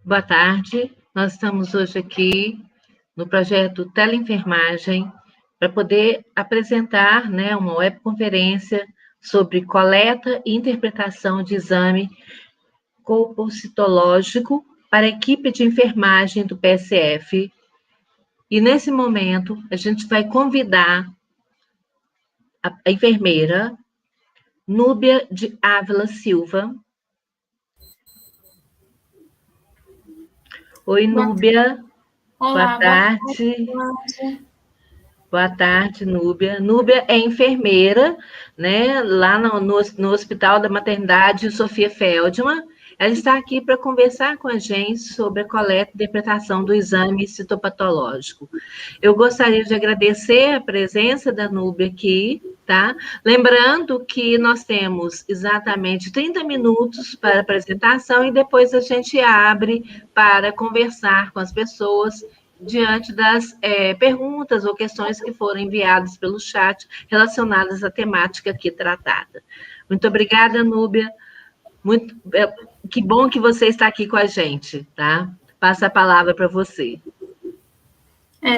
Boa tarde. Nós estamos hoje aqui no projeto Teleenfermagem para poder apresentar, uma webconferência sobre coleta e interpretação de exame colpocitológico para a equipe de enfermagem do PSF. E nesse momento a gente vai convidar a enfermeira Núbia de Ávila Silva. Oi, Núbia. Olá, boa tarde. Boa tarde, Núbia. Núbia é enfermeira, lá no Hospital da Maternidade Sofia Feldman. Ela está aqui para conversar com a gente sobre a coleta e interpretação do exame citopatológico. Eu gostaria de agradecer a presença da Núbia aqui, tá? Lembrando que nós temos exatamente 30 minutos para a apresentação e depois a gente abre para conversar com as pessoas diante das perguntas ou questões que foram enviadas pelo chat relacionadas à temática aqui tratada. Muito obrigada, Núbia. Que bom que você está aqui com a gente, tá? Passa a palavra para você.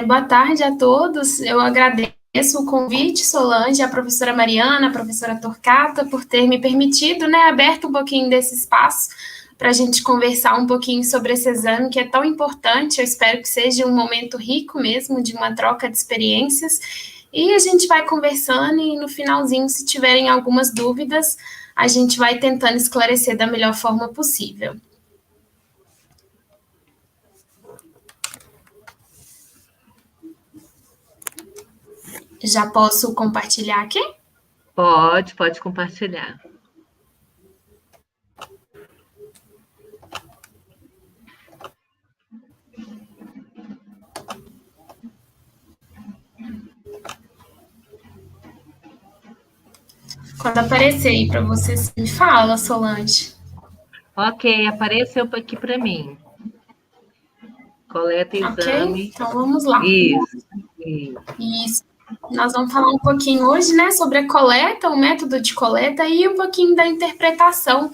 Boa tarde a todos. Eu agradeço o convite, Solange, a professora Mariana, a professora Torquata, por ter me permitido, aberto um pouquinho desse espaço para a gente conversar um pouquinho sobre esse exame que é tão importante. Eu espero que seja um momento rico mesmo, de uma troca de experiências. E a gente vai conversando e no finalzinho, se tiverem algumas dúvidas, a gente vai tentando esclarecer da melhor forma possível. Já posso compartilhar aqui? Pode compartilhar. Quando aparecer aí para você, me fala, Solange. Ok, apareceu aqui para mim. Coleta e exame. Ok, então vamos lá. Isso. Nós vamos falar um pouquinho hoje, sobre a coleta, o método de coleta e um pouquinho da interpretação,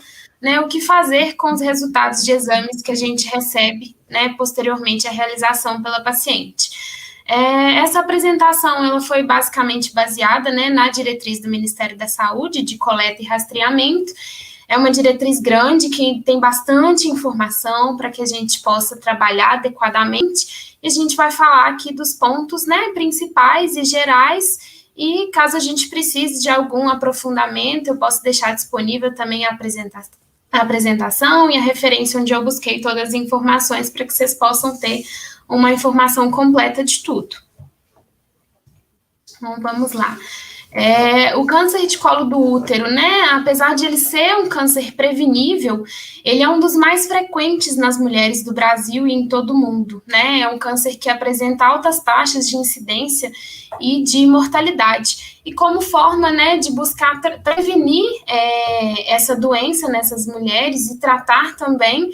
o que fazer com os resultados de exames que a gente recebe, posteriormente à realização pela paciente. Essa apresentação ela foi basicamente baseada, na diretriz do Ministério da Saúde de coleta e rastreamento. É uma diretriz grande que tem bastante informação para que a gente possa trabalhar adequadamente. E a gente vai falar aqui dos pontos, principais e gerais. E caso a gente precise de algum aprofundamento, eu posso deixar disponível também a apresentação e a referência onde eu busquei todas as informações para que vocês possam ter uma informação completa de tudo. Então, vamos lá. O câncer de colo do útero, apesar de ele ser um câncer prevenível, ele é um dos mais frequentes nas mulheres do Brasil e em todo o mundo, É um câncer que apresenta altas taxas de incidência e de mortalidade. E como forma, de buscar prevenir essa doença nessas mulheres e tratar também,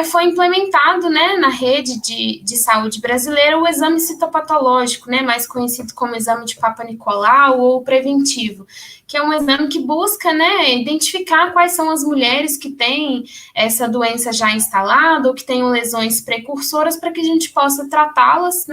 foi implementado, na rede de saúde brasileira o exame citopatológico, mais conhecido como exame de Papa Nicolau ou preventivo, que é um exame que busca, identificar quais são as mulheres que têm essa doença já instalada ou que tenham lesões precursoras para que a gente possa tratá-las,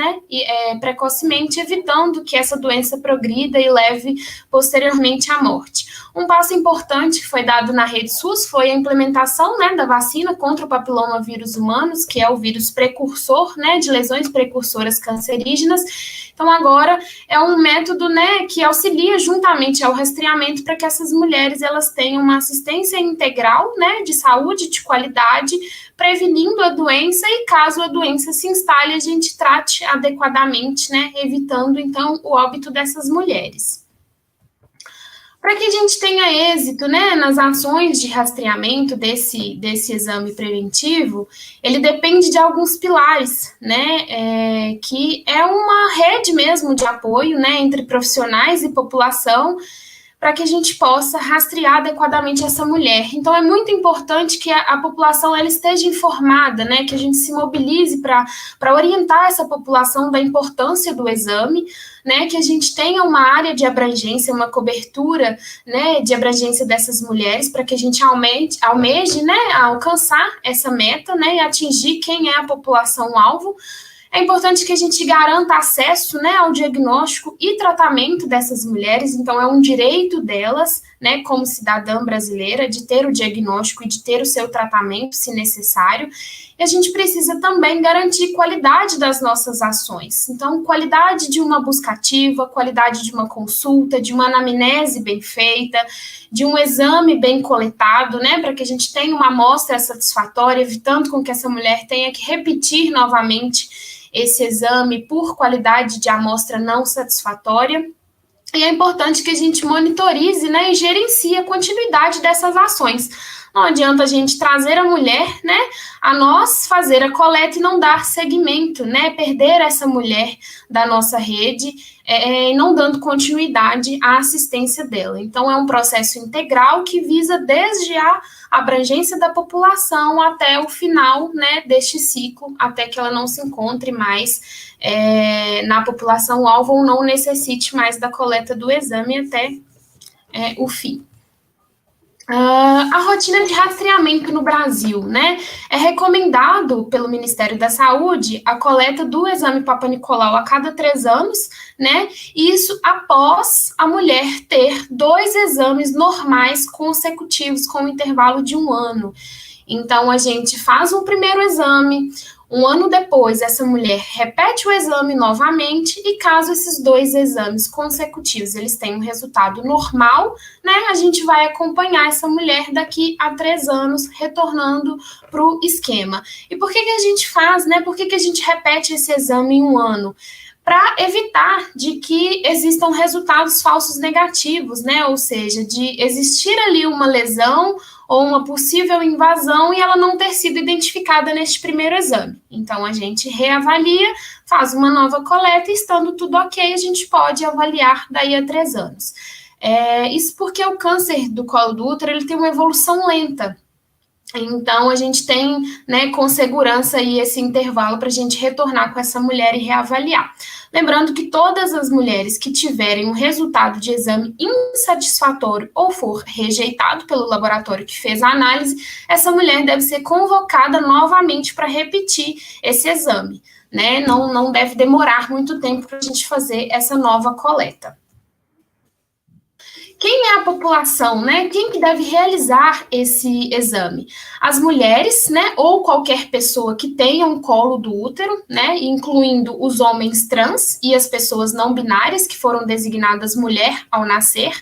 precocemente, evitando que essa doença progrida e leve posteriormente à morte. Um passo importante que foi dado na rede SUS foi a implementação, da vacina contra o papilomavírus humanos, que é o vírus precursor, de lesões precursoras cancerígenas. Então, agora é um método, que auxilia juntamente ao rastreamento para que essas mulheres elas tenham uma assistência integral, de saúde, de qualidade, prevenindo a doença e caso a doença se instale, a gente trate adequadamente, evitando, então, o óbito dessas mulheres. Para que a gente tenha êxito, nas ações de rastreamento desse exame preventivo, ele depende de alguns pilares, que é uma rede mesmo de apoio, entre profissionais e população, para que a gente possa rastrear adequadamente essa mulher. Então, é muito importante que a população ela esteja informada, né, que a gente se mobilize para orientar essa população da importância do exame, né, que a gente tenha uma área de abrangência, uma cobertura, né, de abrangência dessas mulheres, para que a gente almeje, né, alcançar essa meta, né, e atingir quem é a população-alvo. É importante que a gente garanta acesso, né, ao diagnóstico e tratamento dessas mulheres, então é um direito delas, né, como cidadã brasileira, de ter o diagnóstico e de ter o seu tratamento, se necessário. E a gente precisa também garantir qualidade das nossas ações. Então, qualidade de uma busca ativa, qualidade de uma consulta, de uma anamnese bem feita, de um exame bem coletado, né, para que a gente tenha uma amostra satisfatória, evitando com que essa mulher tenha que repetir novamente esse exame por qualidade de amostra não satisfatória. E é importante que a gente monitorize, né, e gerencie a continuidade dessas ações. Não adianta a gente trazer a mulher, né, a nós fazer a coleta e não dar seguimento, né, perder essa mulher da nossa rede, não dando continuidade à assistência dela. Então, é um processo integral que visa desde a abrangência da população até o final, né, deste ciclo, até que ela não se encontre mais na população-alvo ou não necessite mais da coleta do exame até o fim. A rotina de rastreamento no Brasil, né? É recomendado pelo Ministério da Saúde a coleta do exame Papa Nicolau a cada 3 anos, né? Isso após a mulher ter 2 exames normais consecutivos com um intervalo de 1 ano. Então, a gente faz um primeiro exame, 1 ano depois, essa mulher repete o exame novamente e caso esses 2 exames consecutivos eles tenham um resultado normal, né, a gente vai acompanhar essa mulher daqui a 3 anos, retornando para o esquema. E por que a gente faz, né, por que a gente repete esse exame em 1 ano? Para evitar de que existam resultados falsos negativos, né, ou seja, de existir ali uma lesão ou uma possível invasão e ela não ter sido identificada neste primeiro exame. Então, a gente reavalia, faz uma nova coleta e, estando tudo ok, a gente pode avaliar daí a 3 anos. Isso porque o câncer do colo do útero ele tem uma evolução lenta. Então, a gente tem, né, com segurança aí esse intervalo para a gente retornar com essa mulher e reavaliar. Lembrando que todas as mulheres que tiverem um resultado de exame insatisfatório ou for rejeitado pelo laboratório que fez a análise, essa mulher deve ser convocada novamente para repetir esse exame, né? Não deve demorar muito tempo para a gente fazer essa nova coleta. Quem é a população, né? Quem que deve realizar esse exame? As mulheres, né? Ou qualquer pessoa que tenha um colo do útero, né? Incluindo os homens trans e as pessoas não binárias que foram designadas mulher ao nascer,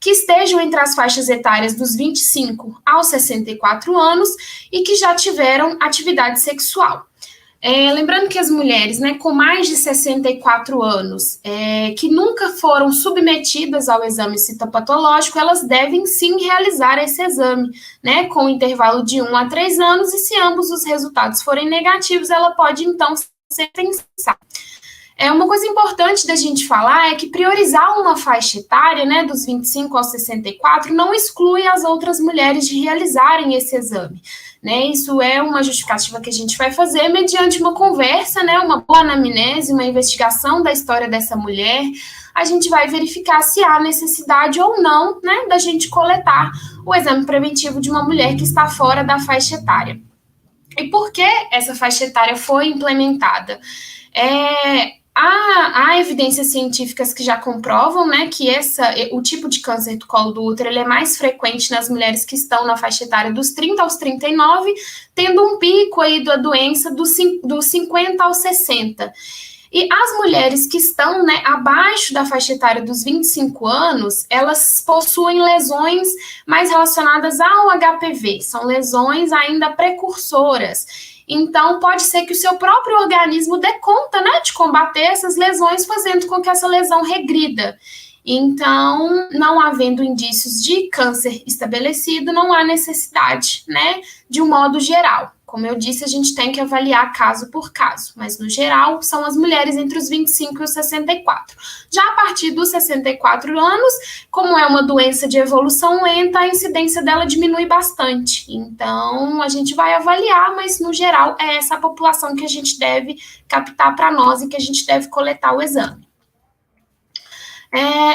que estejam entre as faixas etárias dos 25 aos 64 anos e que já tiveram atividade sexual. Lembrando que as mulheres, né, com mais de 64 anos, que nunca foram submetidas ao exame citopatológico, elas devem sim realizar esse exame, né, com intervalo de 1 a 3 anos, e se ambos os resultados forem negativos, ela pode então ser dispensada. Uma coisa importante da gente falar é que priorizar uma faixa etária, né, dos 25 aos 64, não exclui as outras mulheres de realizarem esse exame. Né, isso é uma justificativa que a gente vai fazer mediante uma conversa, né, uma boa anamnese, uma investigação da história dessa mulher. A gente vai verificar se há necessidade ou não, né, da gente coletar o exame preventivo de uma mulher que está fora da faixa etária. E por que essa faixa etária foi implementada? Há evidências científicas que já comprovam, né, que o tipo de câncer do colo do útero ele é mais frequente nas mulheres que estão na faixa etária dos 30 aos 39, tendo um pico aí da doença dos 50 aos 60. E as mulheres que estão, né, abaixo da faixa etária dos 25 anos, elas possuem lesões mais relacionadas ao HPV, são lesões ainda precursoras. Então, pode ser que o seu próprio organismo dê conta, né, de combater essas lesões, fazendo com que essa lesão regrida. Então, não havendo indícios de câncer estabelecido, não há necessidade, né, de um modo geral. Como eu disse, a gente tem que avaliar caso por caso, mas no geral são as mulheres entre os 25 e os 64. Já a partir dos 64 anos, como é uma doença de evolução lenta, a incidência dela diminui bastante. Então, a gente vai avaliar, mas no geral é essa a população que a gente deve captar para nós e que a gente deve coletar o exame.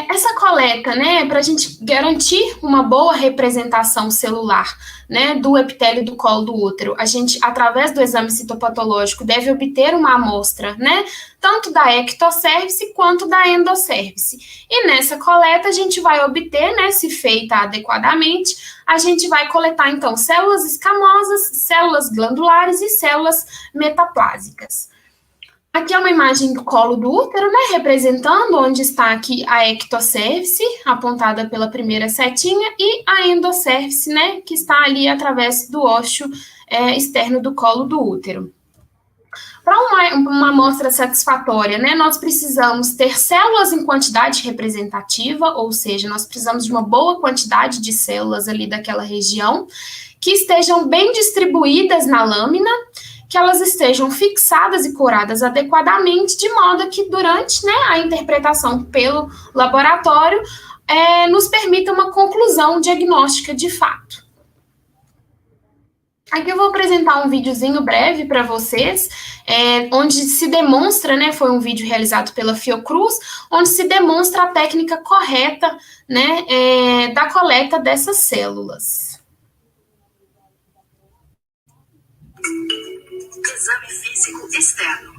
Essa coleta, né, para a gente garantir uma boa representação celular, né, do epitélio do colo do útero, a gente, através do exame citopatológico, deve obter uma amostra, né, tanto da ectocervice quanto da endocervice. E nessa coleta a gente vai obter, né, se feita adequadamente, a gente vai coletar, então, células escamosas, células glandulares e células metaplásicas. Aqui é uma imagem do colo do útero, né, representando onde está aqui a ectocervice, apontada pela primeira setinha, e a endocervice, né, que está ali através do ósseo externo do colo do útero. Para uma amostra satisfatória, né, nós precisamos ter células em quantidade representativa, ou seja, nós precisamos de uma boa quantidade de células ali daquela região, que estejam bem distribuídas na lâmina, que elas estejam fixadas e curadas adequadamente, de modo que durante, né, a interpretação pelo laboratório nos permita uma conclusão diagnóstica de fato. Aqui eu vou apresentar um videozinho breve para vocês, onde se demonstra, né, foi um vídeo realizado pela Fiocruz, onde se demonstra a técnica correta, né, da coleta dessas células. Exame físico externo.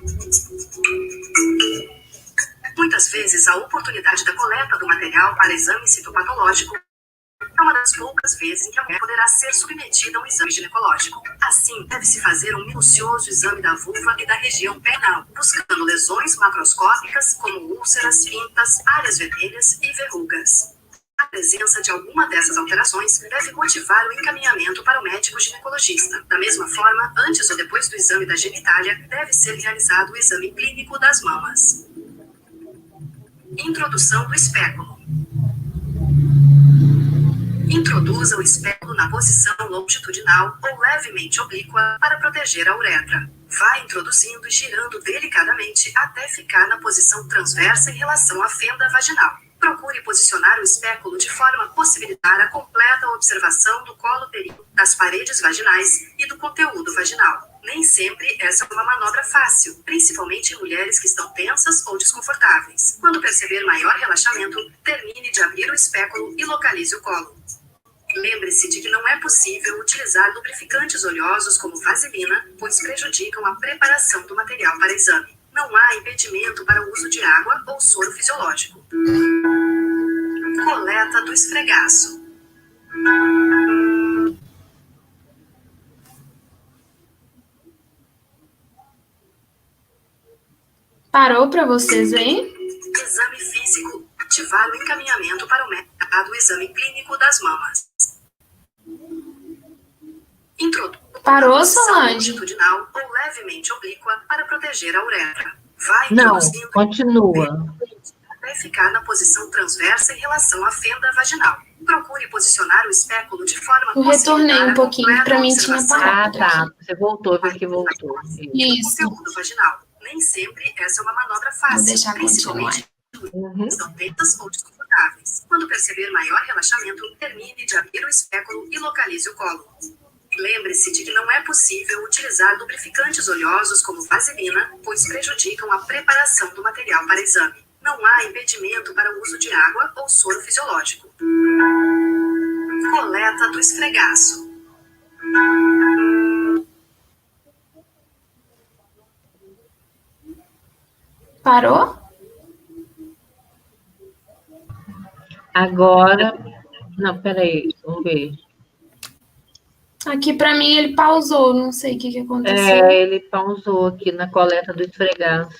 Muitas vezes, a oportunidade da coleta do material para exame citopatológico é uma das poucas vezes em que a mulher poderá ser submetida a um exame ginecológico. Assim, deve-se fazer um minucioso exame da vulva e da região penal, buscando lesões macroscópicas como úlceras, fintas, áreas vermelhas e verrugas. A presença de alguma dessas alterações deve motivar o encaminhamento para o médico ginecologista. Da mesma forma, antes ou depois do exame da genitália, deve ser realizado o exame clínico das mamas. Introdução do espéculo. Introduza o espéculo na posição longitudinal ou levemente oblíqua para proteger a uretra. Vá introduzindo e girando delicadamente até ficar na posição transversa em relação à fenda vaginal. Procure posicionar o espéculo de forma a possibilitar a completa observação do colo uterino, das paredes vaginais e do conteúdo vaginal. Nem sempre essa é uma manobra fácil, principalmente em mulheres que estão tensas ou desconfortáveis. Quando perceber maior relaxamento, termine de abrir o espéculo e localize o colo. Lembre-se de que não é possível utilizar lubrificantes oleosos como vaselina, pois prejudicam a preparação do material para exame. Não há impedimento para o uso de água ou soro fisiológico. Coleta do esfregaço. Parou para vocês aí? Exame físico. Ativar o encaminhamento para o médico do exame clínico das mamas. Parou, Solange? Longitudinal ou levemente oblíqua para proteger a uretra. Vai Não, introduzindo continua. até ficar na posição transversa em relação à fenda vaginal. Procure posicionar o espéculo de forma Eu retornei um pouquinho, para mim tinha parado. Ah, tá. Você voltou, viu que voltou. Isso. Conteúdo vaginal. Nem sempre essa é uma manobra fácil. Vou deixar principalmente Uhum. estão tensas ou desconfortáveis. Quando perceber maior relaxamento, termine de abrir o espéculo e localize o colo. Lembre-se de que não é possível utilizar lubrificantes oleosos como vaselina, pois prejudicam a preparação do material para exame. Não há impedimento para o uso de água ou soro fisiológico. Coleta do esfregaço. Parou? Agora. Não, peraí, vamos ver. Aqui para mim ele pausou, não sei o que aconteceu. Ele pausou aqui na coleta do esfregaço.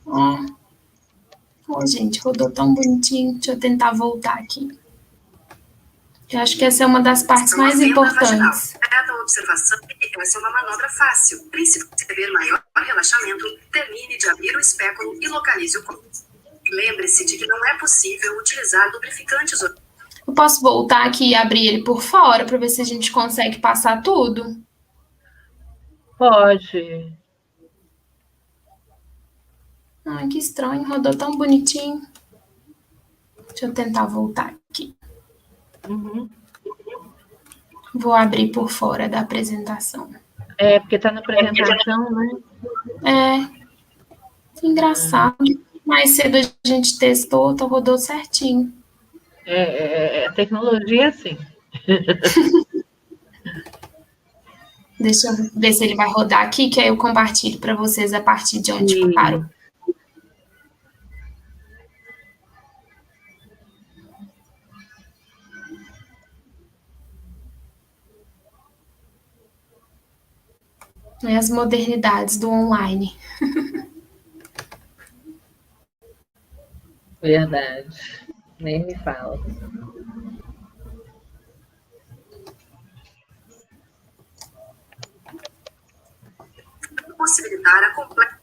Oh, gente, rodou tão bonitinho. Deixa eu tentar voltar aqui. Eu acho que essa é uma das partes mais importantes. Essa observação, essa é uma manobra fácil. Principalmente se perceber maior relaxamento, termine de abrir o espéculo e localize o colo. Lembre-se de que não é possível utilizar lubrificantes. Eu posso voltar aqui e abrir ele por fora para ver se a gente consegue passar tudo? Pode. Ai, que estranho, rodou tão bonitinho. Deixa eu tentar voltar aqui. Uhum. Vou abrir por fora da apresentação. É, porque tá na apresentação, né? Que engraçado. Mais cedo a gente testou, então rodou certinho. A tecnologia, sim. Deixa eu ver se ele vai rodar aqui, que aí eu compartilho para vocês a partir de onde parou. É as modernidades do online. Verdade. Nem me fala. Possibilitar a completa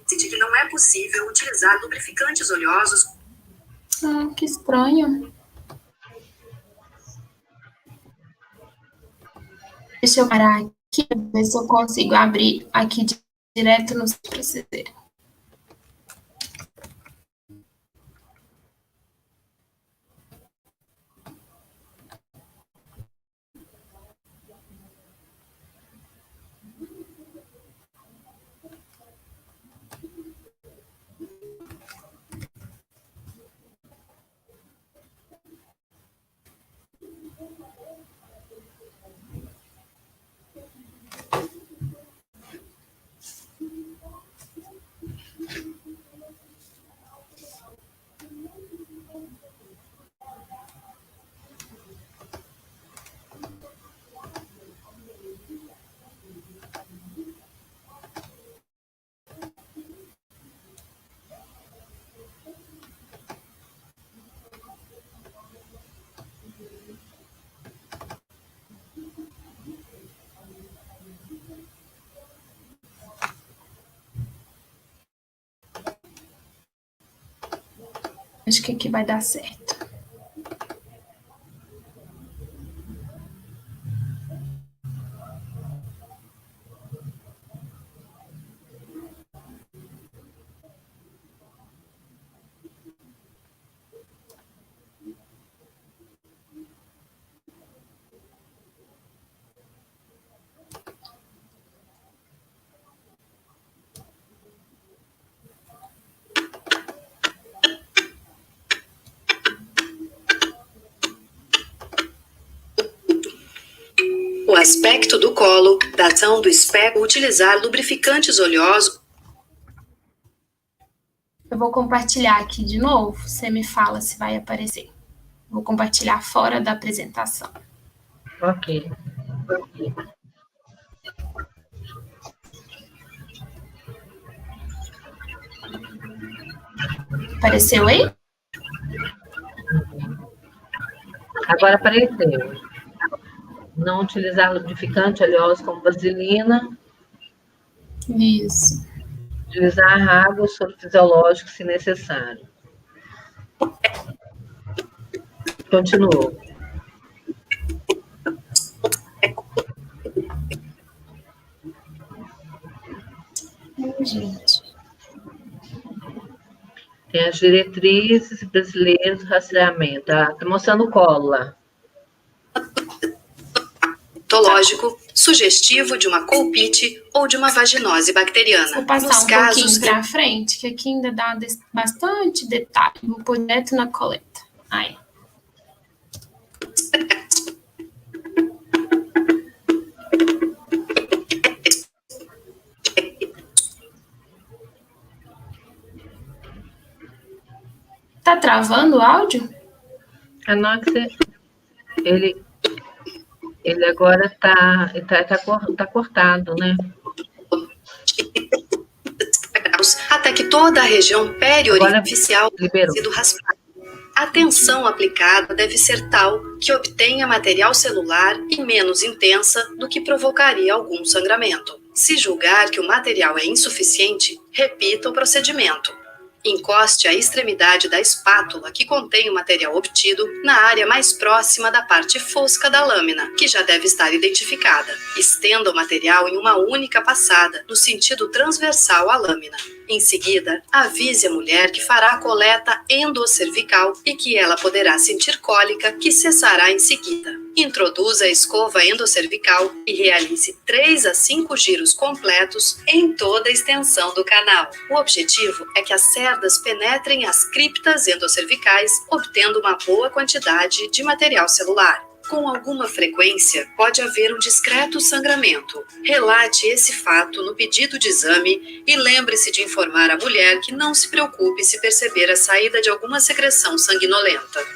de que não é possível utilizar lubrificantes oleosos. Que estranho. Deixa eu parar aqui, ver se eu consigo abrir aqui direto no proceder. Acho que aqui vai dar certo. O aspecto do colo, da ação do espéculo, utilizar lubrificantes oleosos. Eu vou compartilhar aqui de novo, você me fala se vai aparecer. Vou compartilhar fora da apresentação. Ok. Apareceu aí? Agora apareceu. Não utilizar lubrificante oleoso como vaselina. Isso. Utilizar água ou soro fisiológico se necessário. Continuou. Gente. Tem as diretrizes brasileiras do rastreamento. Tá mostrando o colo lá. Patológico, sugestivo de uma colpite ou de uma vaginose bacteriana. Vou passar Nos um casos pouquinho para frente, que aqui ainda dá bastante detalhe. Vou pôr direto na coleta. Aí. Tá travando o áudio? A Nox, ele agora tá cortado, né? até que toda a região periorificial tenha liberou. sido raspada. A tensão aplicada deve ser tal que obtenha material celular e menos intensa do que provocaria algum sangramento. Se julgar que o material é insuficiente, repita o procedimento. Encoste a extremidade da espátula que contém o material obtido na área mais próxima da parte fosca da lâmina, que já deve estar identificada. Estenda o material em uma única passada, no sentido transversal à lâmina. Em seguida, avise a mulher que fará a coleta endocervical e que ela poderá sentir cólica, que cessará em seguida. Introduza a escova endocervical e realize 3 a 5 giros completos em toda a extensão do canal. O objetivo é que as cerdas penetrem as criptas endocervicais, obtendo uma boa quantidade de material celular. Com alguma frequência, pode haver um discreto sangramento. Relate esse fato no pedido de exame e lembre-se de informar a mulher que não se preocupe se perceber a saída de alguma secreção sanguinolenta.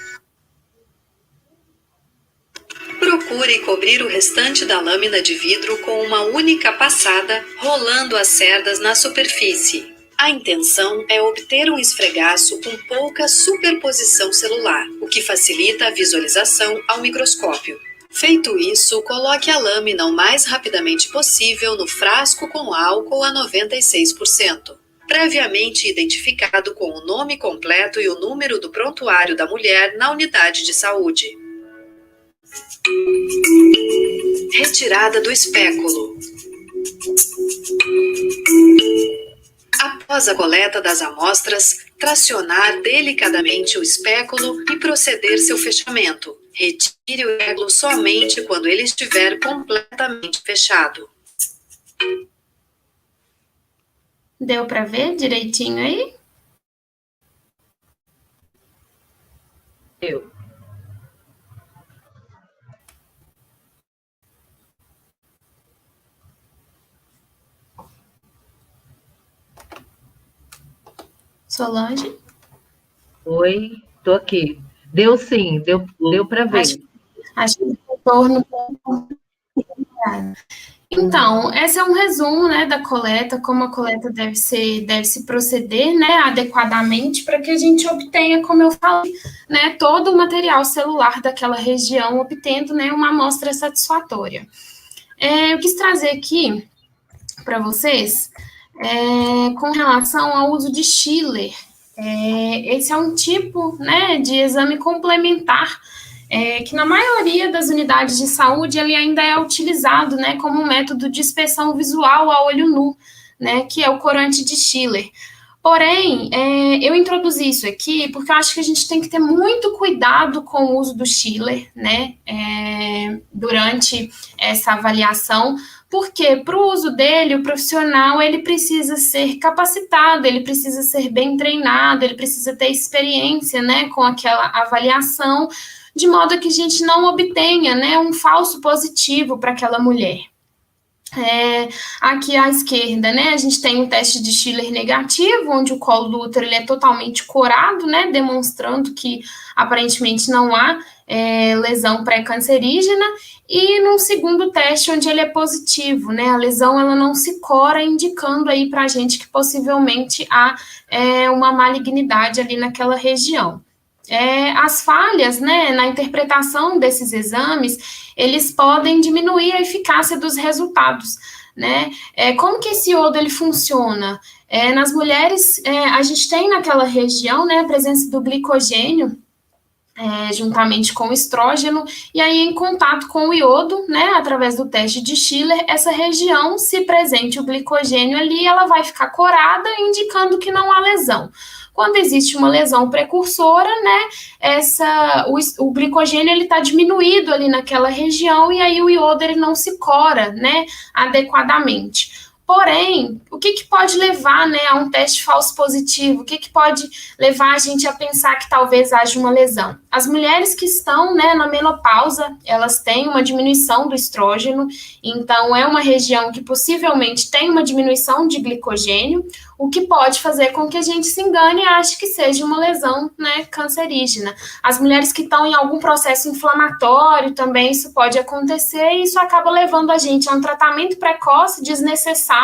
Procure cobrir o restante da lâmina de vidro com uma única passada, rolando as cerdas na superfície. A intenção é obter um esfregaço com pouca superposição celular, o que facilita a visualização ao microscópio. Feito isso, coloque a lâmina o mais rapidamente possível no frasco com álcool a 96%, previamente identificado com o nome completo e o número do prontuário da mulher na unidade de saúde. Retirada do espéculo. Após a coleta das amostras, tracionar delicadamente o espéculo e proceder seu fechamento. Retire o espéculo somente quando ele estiver completamente fechado. Deu para ver direitinho aí? Eu. Solange? Oi, tô aqui. Deu sim, deu para ver. Acho que o retorno. Então, esse é um resumo, né, da coleta, como a coleta deve se proceder, né, adequadamente para que a gente obtenha, como eu falei, né, todo o material celular daquela região, obtendo, né, uma amostra satisfatória. Eu quis trazer aqui para vocês com relação ao uso de Schiller. Esse é um tipo, né, de exame complementar que na maioria das unidades de saúde ele ainda é utilizado, né, como um método de inspeção visual a olho nu, né, que é o corante de Schiller. Porém, eu introduzi isso aqui porque eu acho que a gente tem que ter muito cuidado com o uso do Schiller, né, durante essa avaliação, porque para o uso dele, o profissional ele precisa ser capacitado, ele precisa ser bem treinado, ele precisa ter experiência, né, com aquela avaliação, de modo que a gente não obtenha, né, um falso positivo para aquela mulher. Aqui à esquerda, né, a gente tem um teste de Schiller negativo, onde o colo do útero ele é totalmente corado, né, demonstrando que aparentemente não há lesão pré-cancerígena, e num segundo teste, onde ele é positivo, né, a lesão ela não se cora, indicando aí para a gente que possivelmente há uma malignidade ali naquela região. As falhas, né, na interpretação desses exames, eles podem diminuir a eficácia dos resultados, né? Como que esse iodo ele funciona? Nas mulheres, a gente tem naquela região, né, a presença do glicogênio, juntamente com o estrógeno, e aí em contato com o iodo, né, através do teste de Schiller, essa região, se presente o glicogênio ali, ela vai ficar corada, indicando que não há lesão. Quando existe uma lesão precursora, né, o glicogênio ele está diminuído ali naquela região e aí o iodo ele não se cora, né, adequadamente. Porém, o que pode levar, né, a um teste falso positivo? O que pode levar a gente a pensar que talvez haja uma lesão? As mulheres que estão, né, na menopausa, elas têm uma diminuição do estrógeno, então é uma região que possivelmente tem uma diminuição de glicogênio, o que pode fazer com que a gente se engane e ache que seja uma lesão, né, cancerígena. As mulheres que estão em algum processo inflamatório também isso pode acontecer e isso acaba levando a gente a um tratamento precoce, desnecessário,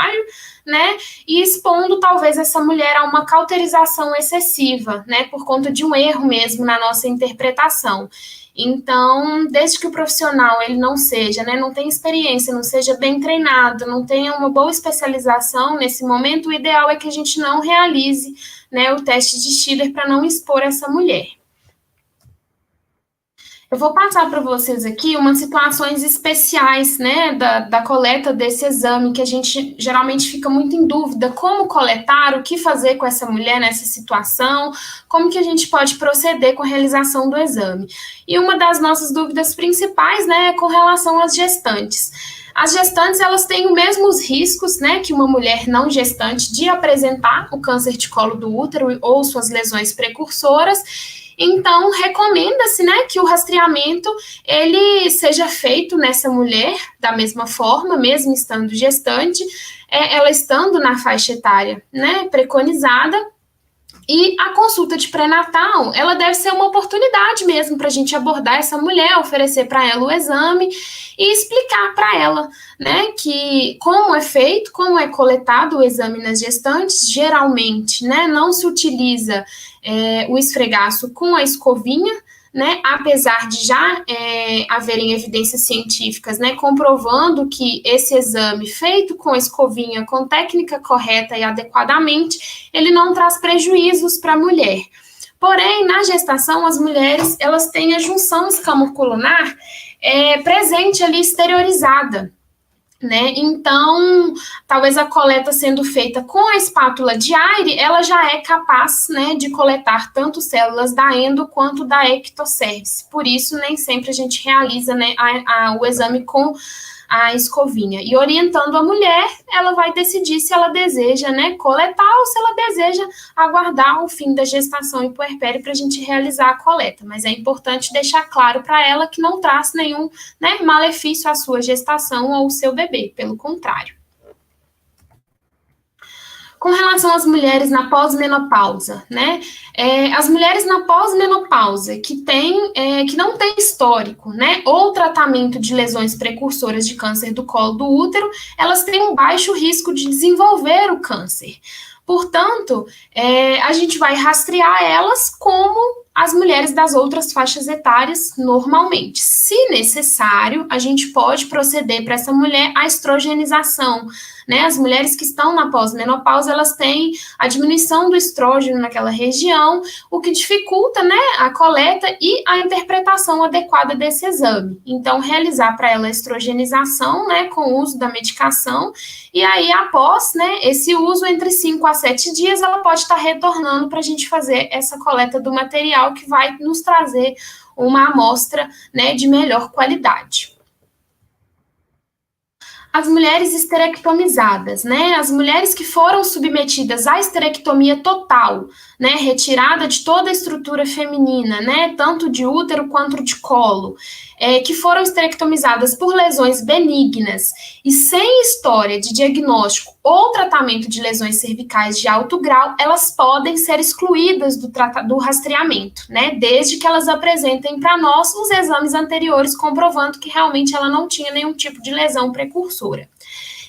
né, e expondo talvez essa mulher a uma cauterização excessiva, né, por conta de um erro mesmo na nossa interpretação. Então, desde que o profissional ele não seja, né, não tenha experiência, não seja bem treinado, não tenha uma boa especialização nesse momento, o ideal é que a gente não realize, né, o teste de Schiller para não expor essa mulher. Eu vou passar para vocês aqui umas situações especiais, né, da coleta desse exame, que a gente geralmente fica muito em dúvida, como coletar, o que fazer com essa mulher nessa situação, como que a gente pode proceder com a realização do exame. E uma das nossas dúvidas principais, né, é com relação às gestantes. As gestantes, elas têm os mesmos riscos, né, que uma mulher não gestante de apresentar o câncer de colo do útero ou suas lesões precursoras. Então, recomenda-se, né, que o rastreamento ele seja feito nessa mulher da mesma forma, mesmo estando gestante, ela estando na faixa etária, né, preconizada. E a consulta de pré-natal, ela deve ser uma oportunidade mesmo para a gente abordar essa mulher, oferecer para ela o exame e explicar para ela, né, que como é feito, como é coletado o exame nas gestantes, geralmente, né, não se utiliza o esfregaço com a escovinha, né, apesar de já haverem evidências científicas, né, comprovando que esse exame feito com a escovinha, com técnica correta e adequadamente, ele não traz prejuízos para a mulher. Porém, na gestação, as mulheres, elas têm a junção escamocular presente ali, exteriorizada, né? Então, talvez a coleta sendo feita com a espátula de Aire, ela já é capaz, né, de coletar tanto células da endo quanto da ectocervice. Por isso, nem sempre a gente realiza, né, o exame com a escovinha. E orientando a mulher, ela vai decidir se ela deseja, né, coletar ou se ela deseja aguardar o fim da gestação e puerpério para a gente realizar a coleta. Mas é importante deixar claro para ela que não traz nenhum, né, malefício à sua gestação ou ao seu bebê, pelo contrário. Com relação às mulheres na pós-menopausa, né? As mulheres na pós-menopausa que não têm histórico, né, ou tratamento de lesões precursoras de câncer do colo do útero, elas têm um baixo risco de desenvolver o câncer. Portanto, a gente vai rastrear elas como as mulheres das outras faixas etárias normalmente. Se necessário, a gente pode proceder para essa mulher a estrogenização, né? As mulheres que estão na pós-menopausa, elas têm a diminuição do estrógeno naquela região, o que dificulta, né, a coleta e a interpretação adequada desse exame. Então, realizar para ela a estrogenização, né, com o uso da medicação, e aí, após, né, esse uso, entre 5 a 7 dias, ela pode estar retornando para a gente fazer essa coleta do material que vai nos trazer uma amostra, né, de melhor qualidade. As mulheres esterectomizadas, né, as mulheres que foram submetidas à esterectomia total, né, retirada de toda a estrutura feminina, né, tanto de útero quanto de colo, que foram esterectomizadas por lesões benignas e sem história de diagnóstico ou tratamento de lesões cervicais de alto grau, elas podem ser excluídas do rastreamento, né, desde que elas apresentem para nós os exames anteriores comprovando que realmente ela não tinha nenhum tipo de lesão precursora.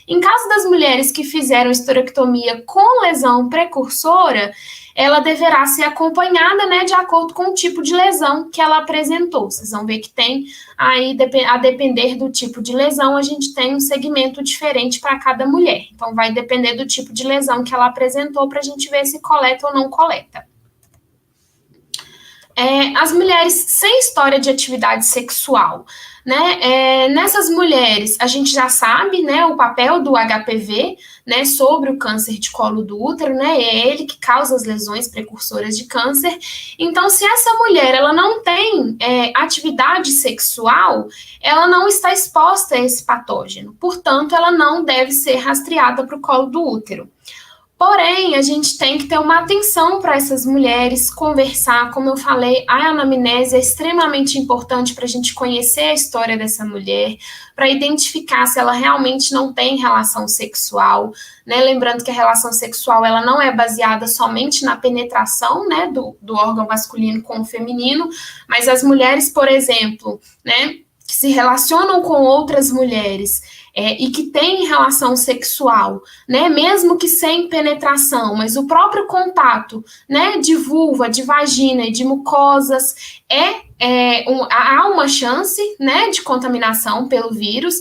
Em caso das mulheres que fizeram esterectomia com lesão precursora, ela deverá ser acompanhada, né, de acordo com o tipo de lesão que ela apresentou. Vocês vão ver que tem aí, a depender do tipo de lesão, a gente tem um segmento diferente para cada mulher. Então, vai depender do tipo de lesão que ela apresentou para a gente ver se coleta ou não coleta. As mulheres sem história de atividade sexual, né, nessas mulheres, a gente já sabe, né, o papel do HPV, né, sobre o câncer de colo do útero, né, é ele que causa as lesões precursoras de câncer. Então, se essa mulher, ela não tem atividade sexual, ela não está exposta a esse patógeno, portanto, ela não deve ser rastreada para o colo do útero. Porém, a gente tem que ter uma atenção para essas mulheres, conversar, como eu falei, a anamnese é extremamente importante para a gente conhecer a história dessa mulher, para identificar se ela realmente não tem relação sexual, né? Lembrando que a relação sexual, ela não é baseada somente na penetração, né, do órgão masculino com o feminino, mas as mulheres, por exemplo, né, que se relacionam com outras mulheres, e que tem relação sexual, né, mesmo que sem penetração, mas o próprio contato, né, de vulva, de vagina e de mucosas há uma chance, né, de contaminação pelo vírus.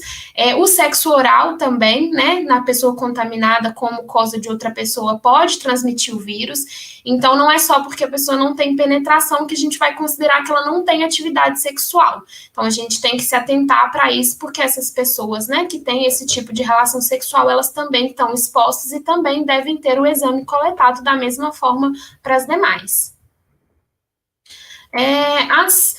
O sexo oral também, né, na pessoa contaminada com mucosa de outra pessoa pode transmitir o vírus. Então, não é só porque a pessoa não tem penetração que a gente vai considerar que ela não tem atividade sexual. Então, a gente tem que se atentar para isso, porque essas pessoas, né, que têm esse tipo de relação sexual, elas também estão expostas e também devem ter o exame coletado da mesma forma para as demais. As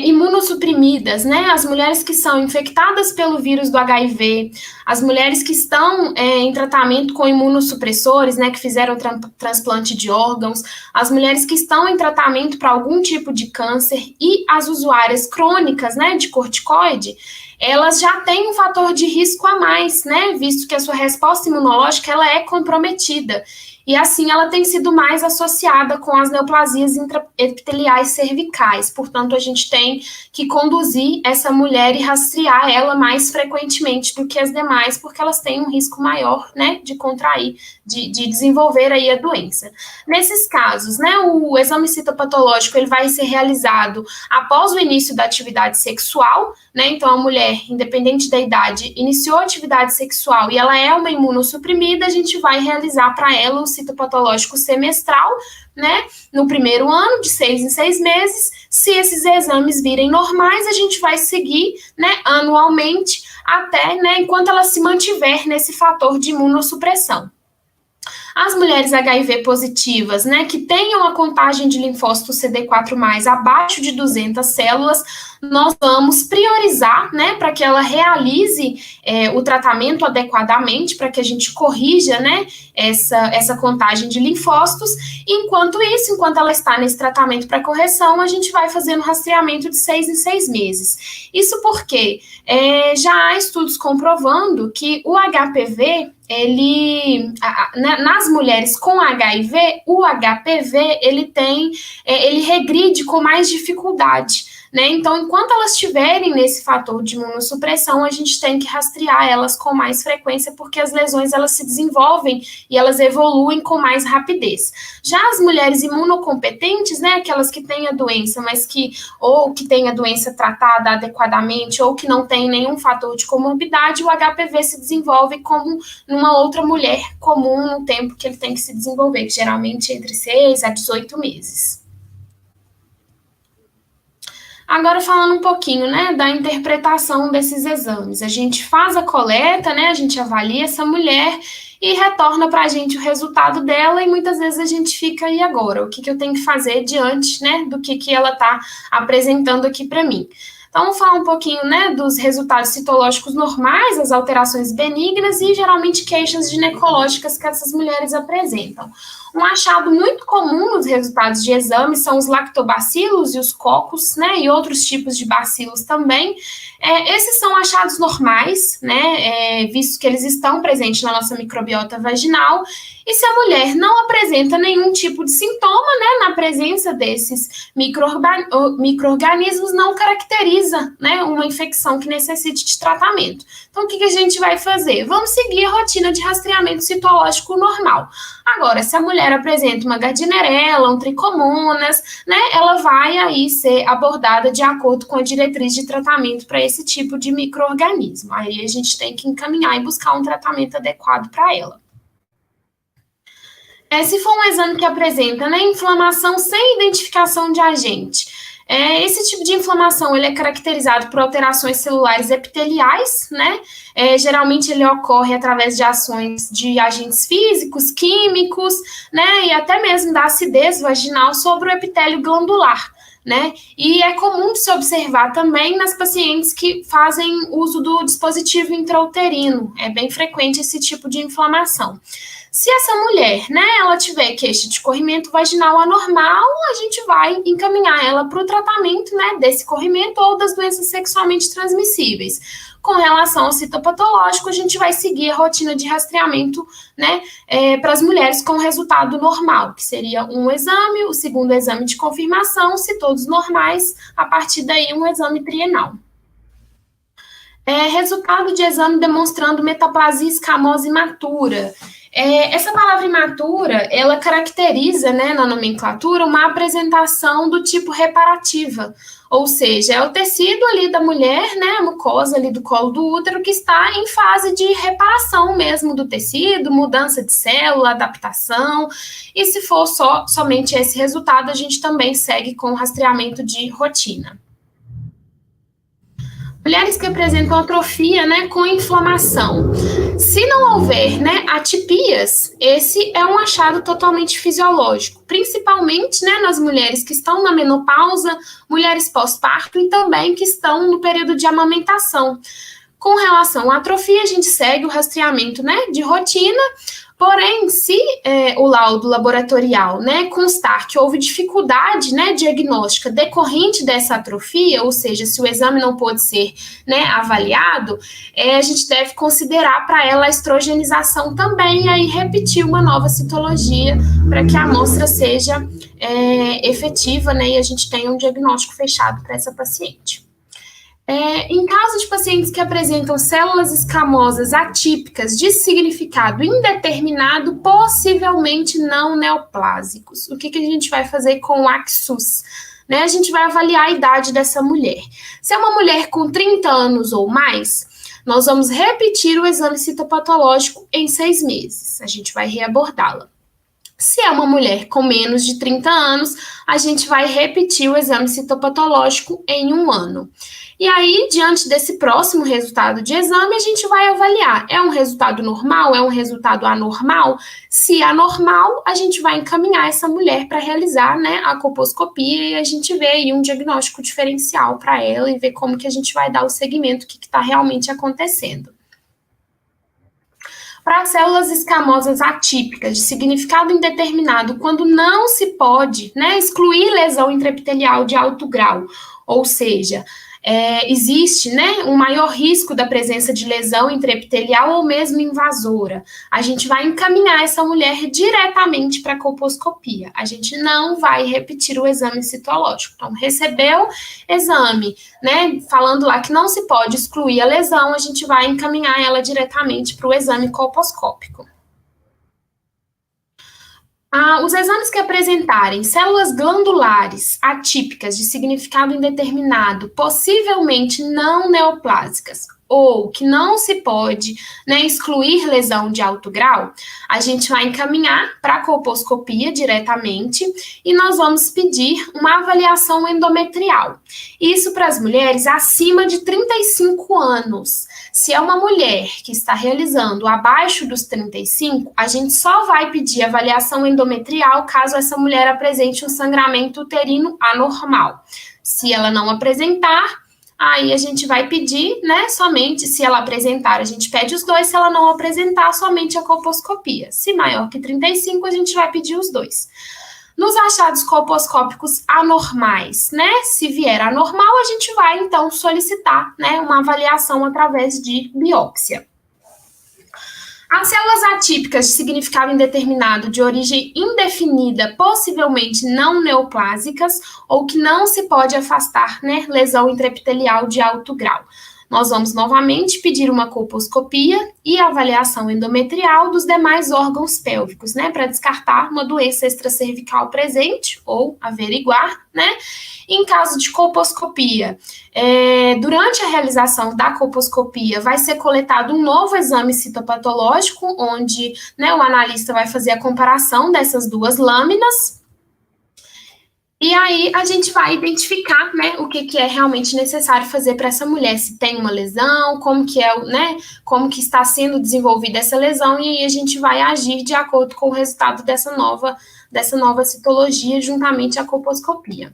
imunossuprimidas, né, as mulheres que são infectadas pelo vírus do HIV, as mulheres que estão em tratamento com imunossupressores, né, que fizeram transplante de órgãos, as mulheres que estão em tratamento para algum tipo de câncer e as usuárias crônicas, né, de corticoide, elas já têm um fator de risco a mais, né, visto que a sua resposta imunológica ela é comprometida. E assim ela tem sido mais associada com as neoplasias intraepiteliais cervicais. Portanto, a gente tem que conduzir essa mulher e rastrear ela mais frequentemente do que as demais, porque elas têm um risco maior, né, de contrair, de desenvolver aí a doença. Nesses casos, né, o exame citopatológico ele vai ser realizado após o início da atividade sexual, né, então a mulher, independente da idade, iniciou a atividade sexual e ela é uma imunossuprimida, a gente vai realizar para ela o citopatológico semestral, né, no primeiro ano, de 6 em 6 meses. Se esses exames virem normais, a gente vai seguir, né, anualmente, até, né, enquanto ela se mantiver nesse fator de imunossupressão. As mulheres HIV positivas, né, que tenham a contagem de linfócitos CD4+, abaixo de 200 células, nós vamos priorizar, né, para que ela realize o tratamento adequadamente, para que a gente corrija, né, essa contagem de linfócitos. Enquanto isso, enquanto ela está nesse tratamento para correção, a gente vai fazendo rastreamento de 6 em 6 meses. Isso porque já há estudos comprovando que o HPV, nas mulheres com HIV, o HPV, ele regride com mais dificuldade, né? Então, enquanto elas estiverem nesse fator de imunossupressão, a gente tem que rastrear elas com mais frequência, porque as lesões, elas se desenvolvem e elas evoluem com mais rapidez. Já as mulheres imunocompetentes, né, aquelas que têm a doença, mas que têm a doença tratada adequadamente, ou que não têm nenhum fator de comorbidade, o HPV se desenvolve como numa outra mulher comum no tempo que ele tem que se desenvolver, que geralmente é entre 6 a 18 meses. Agora, falando um pouquinho, né, da interpretação desses exames. A gente faz a coleta, né, a gente avalia essa mulher e retorna para a gente o resultado dela, e muitas vezes a gente fica, e agora? O que eu tenho que fazer diante, né, do que ela está apresentando aqui para mim? Então, vamos falar um pouquinho, né, dos resultados citológicos normais, as alterações benignas e, geralmente, queixas ginecológicas que essas mulheres apresentam. Um achado muito comum nos resultados de exame são os lactobacilos e os cocos, né, e outros tipos de bacilos também. Esses são achados normais, né, visto que eles estão presentes na nossa microbiota vaginal. E se a mulher não apresenta nenhum tipo de sintoma, né, na presença desses micro-organismos, não caracteriza, né, uma infecção que necessite de tratamento. Então, o que a gente vai fazer? Vamos seguir a rotina de rastreamento citológico normal. Agora, se a mulher apresenta uma gardnerella, um tricomonas, né, ela vai aí ser abordada de acordo com a diretriz de tratamento para esse tipo de micro-organismo. Aí a gente tem que encaminhar e buscar um tratamento adequado para ela. Se for um exame que apresenta, né, inflamação sem identificação de agente, esse tipo de inflamação ele é caracterizado por alterações celulares epiteliais, né? Geralmente ele ocorre através de ações de agentes físicos, químicos, né? E até mesmo da acidez vaginal sobre o epitélio glandular, né? E é comum de se observar também nas pacientes que fazem uso do dispositivo intrauterino. É bem frequente esse tipo de inflamação. Se essa mulher, né, ela tiver queixa de corrimento vaginal anormal, a gente vai encaminhar ela para o tratamento, né, desse corrimento ou das doenças sexualmente transmissíveis. Com relação ao citopatológico, a gente vai seguir a rotina de rastreamento, né, para as mulheres com resultado normal, que seria um exame, o segundo exame de confirmação, se todos normais, a partir daí um exame trienal. Resultado de exame demonstrando metaplasia escamosa imatura. Essa palavra imatura, ela caracteriza, né, na nomenclatura, uma apresentação do tipo reparativa, ou seja, é o tecido ali da mulher, né, a mucosa ali do colo do útero, que está em fase de reparação mesmo do tecido, mudança de célula, adaptação, e se for somente esse resultado, a gente também segue com o rastreamento de rotina. Mulheres que apresentam atrofia, né, com inflamação. Se não houver, né, atipias, esse é um achado totalmente fisiológico, principalmente, né, nas mulheres que estão na menopausa, mulheres pós-parto e também que estão no período de amamentação. Com relação à atrofia, a gente segue o rastreamento, né, de rotina. Porém, se o laudo laboratorial, né, constar que houve dificuldade, né, diagnóstica decorrente dessa atrofia, ou seja, se o exame não pôde ser, né, avaliado, a gente deve considerar para ela a estrogenização também e aí repetir uma nova citologia para que a amostra seja efetiva, né, e a gente tenha um diagnóstico fechado para essa paciente. Em caso de pacientes que apresentam células escamosas atípicas de significado indeterminado, possivelmente não neoplásicos, o que a gente vai fazer com o AXUS? Né? A gente vai avaliar a idade dessa mulher. Se é uma mulher com 30 anos ou mais, nós vamos repetir o exame citopatológico em 6 meses. A gente vai reabordá-la. Se é uma mulher com menos de 30 anos, a gente vai repetir o exame citopatológico em 1 ano. E aí, diante desse próximo resultado de exame, a gente vai avaliar. É um resultado normal? É um resultado anormal? Se é anormal, a gente vai encaminhar essa mulher para realizar, né, a colposcopia e a gente vê aí um diagnóstico diferencial para ela e ver como que a gente vai dar o segmento, o que está realmente acontecendo. Para células escamosas atípicas de significado indeterminado, quando não se pode, né, excluir lesão intraepitelial de alto grau, ou seja, existe, né, um maior risco da presença de lesão intraepitelial ou mesmo invasora, a gente vai encaminhar essa mulher diretamente para a colposcopia. A gente não vai repetir o exame citológico. Então, recebeu exame, né, falando lá que não se pode excluir a lesão, a gente vai encaminhar ela diretamente para o exame colposcópico. Os exames que apresentarem células glandulares atípicas de significado indeterminado, possivelmente não neoplásicas, ou que não se pode, né, excluir lesão de alto grau, a gente vai encaminhar para a colposcopia diretamente e nós vamos pedir uma avaliação endometrial. Isso para as mulheres acima de 35 anos. Se é uma mulher que está realizando abaixo dos 35, a gente só vai pedir avaliação endometrial caso essa mulher apresente um sangramento uterino anormal. Se ela não apresentar, aí a gente vai pedir, né, somente, se ela apresentar, a gente pede os dois, se ela não apresentar, somente a colposcopia. Se maior que 35, a gente vai pedir os dois. Nos achados colposcópicos anormais, né, se vier anormal, a gente vai, então, solicitar, né, uma avaliação através de biópsia. As células atípicas de significado indeterminado de origem indefinida, possivelmente não neoplásicas, ou que não se pode afastar, né, lesão intraepitelial de alto grau. Nós vamos novamente pedir uma colposcopia e avaliação endometrial dos demais órgãos pélvicos, né, para descartar uma doença extracervical presente ou averiguar, né. Em caso de colposcopia, durante a realização da colposcopia, vai ser coletado um novo exame citopatológico, onde, né, o analista vai fazer a comparação dessas duas lâminas. E aí a gente vai identificar, né, o que é realmente necessário fazer para essa mulher, se tem uma lesão, como que né, como que está sendo desenvolvida essa lesão, e aí a gente vai agir de acordo com o resultado dessa nova citologia, juntamente à colposcopia.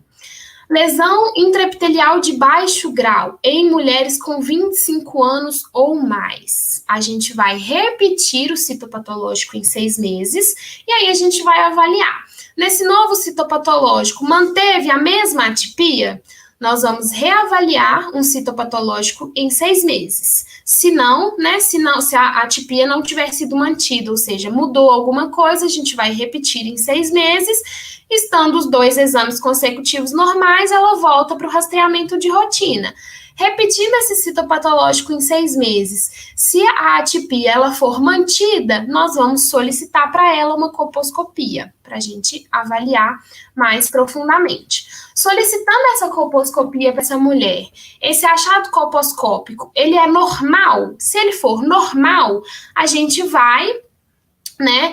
Lesão intraepitelial de baixo grau em mulheres com 25 anos ou mais. A gente vai repetir o citopatológico em 6 meses e aí a gente vai avaliar. Nesse novo citopatológico, manteve a mesma atipia? Nós vamos reavaliar um citopatológico em 6 meses. Se não, né, se a atipia não tiver sido mantida, ou seja, mudou alguma coisa, a gente vai repetir em 6 meses. Estando os 2 exames consecutivos normais, ela volta para o rastreamento de rotina. Repetindo esse citopatológico em 6 meses, se a atipia ela for mantida, nós vamos solicitar para ela uma colposcopia, para a gente avaliar mais profundamente. Solicitando essa colposcopia para essa mulher, esse achado colposcópico, ele é normal? Se ele for normal, a gente vai, né,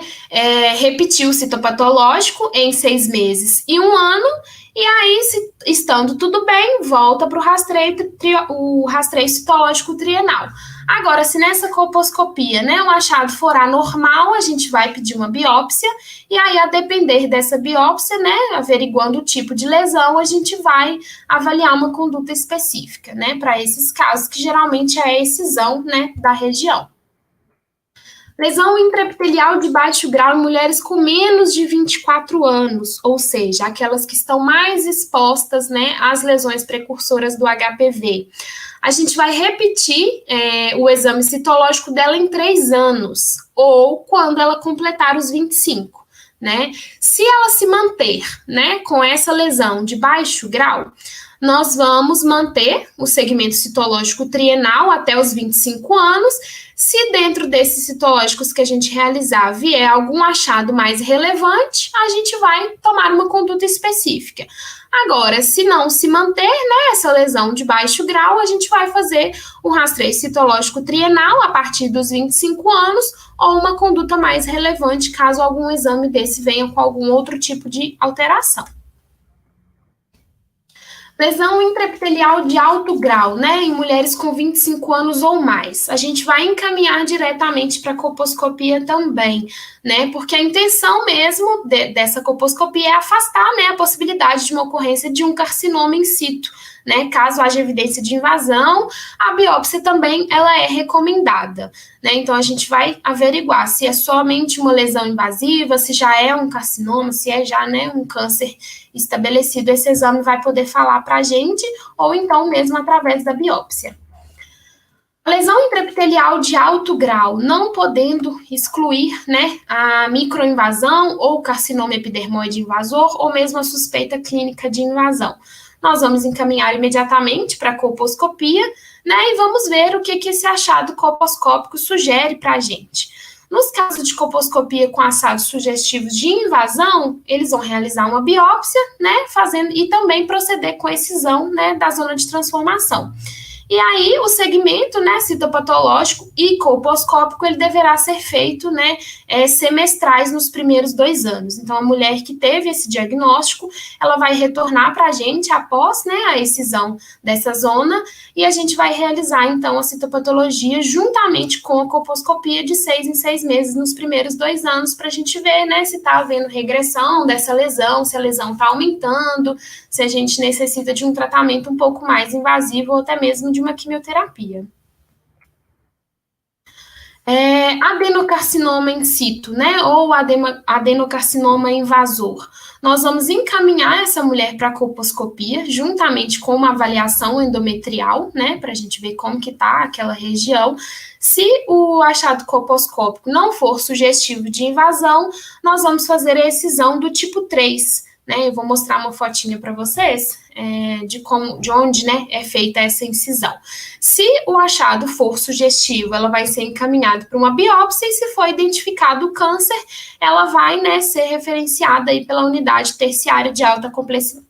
repetir o citopatológico em 6 meses e 1 ano, e aí, se estando tudo bem, volta para o rastreio citológico trienal. Agora, se nessa colposcopia, né, o achado for anormal, a gente vai pedir uma biópsia, e aí, a depender dessa biópsia, né, averiguando o tipo de lesão, a gente vai avaliar uma conduta específica, né, para esses casos, que geralmente é a excisão, né, da região. Lesão intraepitelial de baixo grau em mulheres com menos de 24 anos, ou seja, aquelas que estão mais expostas, né, às lesões precursoras do HPV. A gente vai repetir o exame citológico dela em 3 anos, ou quando ela completar os 25, né? Se ela se manter, né, com essa lesão de baixo grau, nós vamos manter o segmento citológico trienal até os 25 anos. Se dentro desses citológicos que a gente realizar vier algum achado mais relevante, a gente vai tomar uma conduta específica. Agora, se não se manter, né, essa lesão de baixo grau, a gente vai fazer um rastreio citológico trienal a partir dos 25 anos ou uma conduta mais relevante caso algum exame desse venha com algum outro tipo de alteração. Lesão intraepitelial de alto grau, né, em mulheres com 25 anos ou mais. A gente vai encaminhar diretamente para a colposcopia também, né, porque a intenção mesmo dessa colposcopia é afastar, né, a possibilidade de uma ocorrência de um carcinoma in situ, né, caso haja evidência de invasão, a biópsia também ela é recomendada, né, então a gente vai averiguar se é somente uma lesão invasiva, se já é um carcinoma, se é já, né, um câncer estabelecido, esse exame vai poder falar para a gente, ou então mesmo através da biópsia. Lesão intraepitelial de alto grau, não podendo excluir, né, a microinvasão ou carcinoma epidermoide invasor, ou mesmo a suspeita clínica de invasão. Nós vamos encaminhar imediatamente para a colposcopia, né, e vamos ver o que esse achado colposcópico sugere para a gente. Nos casos de colposcopia com achados sugestivos de invasão, eles vão realizar uma biópsia, né, e também proceder com a excisão, né, da zona de transformação. E aí, o segmento, né, citopatológico e colposcópico, ele deverá ser feito, né, semestrais nos primeiros 2 anos. Então, a mulher que teve esse diagnóstico, ela vai retornar para a gente após, né, a excisão dessa zona, e a gente vai realizar, então, a citopatologia juntamente com a colposcopia de 6 em 6 meses nos primeiros 2 anos, para a gente ver, né, se está havendo regressão dessa lesão, se a lesão está aumentando, se a gente necessita de um tratamento um pouco mais invasivo ou até mesmo de uma quimioterapia. Adenocarcinoma in situ, né, ou adenocarcinoma invasor. Nós vamos encaminhar essa mulher para a colposcopia, juntamente com uma avaliação endometrial, né, para a gente ver como que está aquela região. Se o achado colposcópico não for sugestivo de invasão, nós vamos fazer a excisão do tipo 3, né, eu vou mostrar uma fotinha para vocês, de onde, né, é feita essa incisão. Se o achado for sugestivo, ela vai ser encaminhada para uma biópsia, e se for identificado o câncer, ela vai, né, ser referenciada aí pela unidade terciária de alta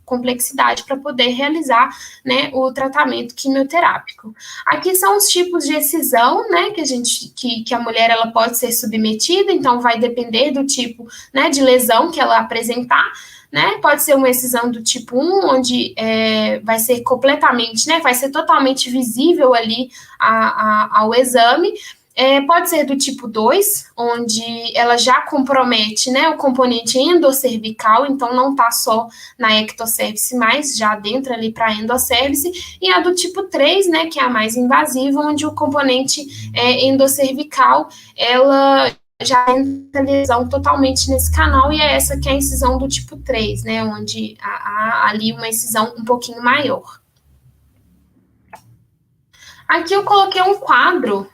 complexidade para poder realizar, né, o tratamento quimioterápico. Aqui são os tipos de excisão, né, que a mulher ela pode ser submetida, então vai depender do tipo, né, de lesão que ela apresentar, né, pode ser uma excisão do tipo 1, onde vai ser completamente, né, vai ser totalmente visível ali ao exame. Pode ser do tipo 2, onde ela já compromete, né, o componente endocervical, então não está só na ectocervice, mas já adentra ali para a endocervice, e a do tipo 3, né, que é a mais invasiva, onde o componente endocervical, ela já entra a lesão totalmente nesse canal, e é essa que é a incisão do tipo 3, né, onde há ali uma incisão um pouquinho maior. Aqui eu coloquei um quadro,